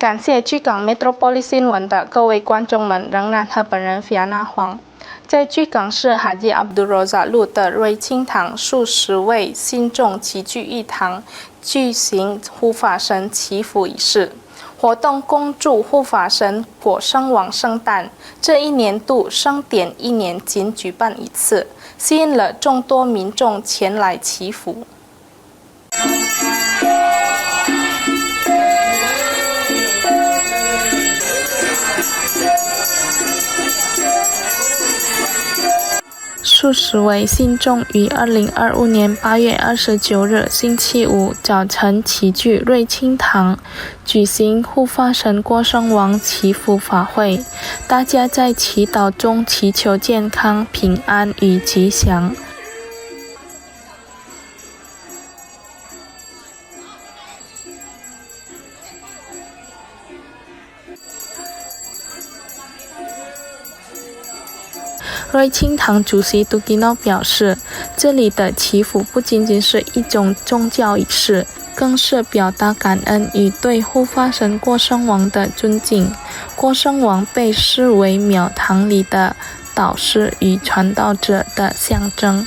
感谢巨港 Metropoli 新闻的各位观众们，仍然和本人 Fiana 黄。在巨港市哈吉阿卜杜罗扎路的瑞清堂，数十位信众齐聚一堂，举行护法神祈福仪式。活动恭祝护法神果圣王圣诞。这一年度圣典一年仅举办一次，吸引了众多民众前来祈福。数十位信众于2025年8月29日星期五早晨齐聚瑞清堂，举行护法神果圣王祈福法会。大家在祈祷中祈求健康、平安与吉祥。瑞清堂主席杜基诺表示，这里的祈福不仅仅是一种宗教仪式，更是表达感恩与对护法神果圣王的尊敬。果圣王被视为庙堂里的导师与传道者的象征。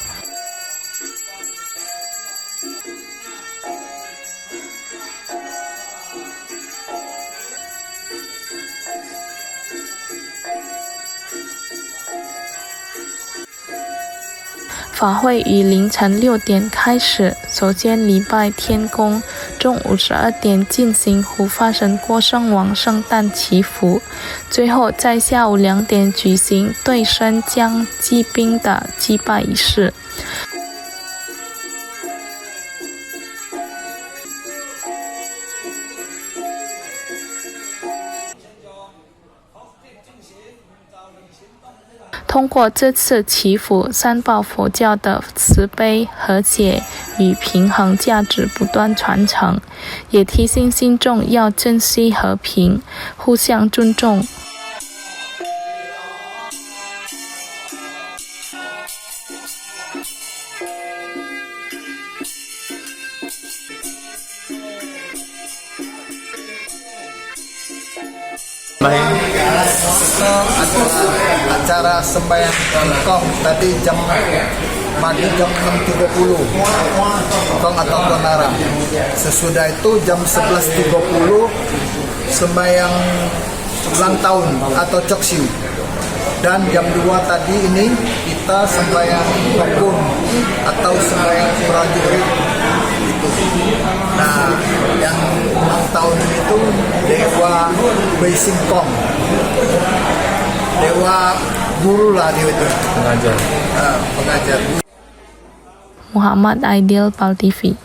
法会于凌晨6点开始，首先礼拜天公，中午12点进行护法神果圣王圣诞祈福，最后在下午2点举行对神将祭宾的祭拜仪式。通过这次祈福，三宝佛教的慈悲、和谐与平衡价值不断传承，也提醒信众要珍惜和平，互相尊重。Acara sembahyang kong tadi pagi jam 6.30 kong atau konara. Sesudah itu jam 11.30 sembahyang ulang tahun atau coksiu. Dan jam 2 tadi ini kita sembahyang rukun atau sembahyang prajurit. Nah, yang ulang tahun itu Dewa Weisingkong, Dewa guru lah dia itu, pengajar. Muhammad Aidil, PAL TV.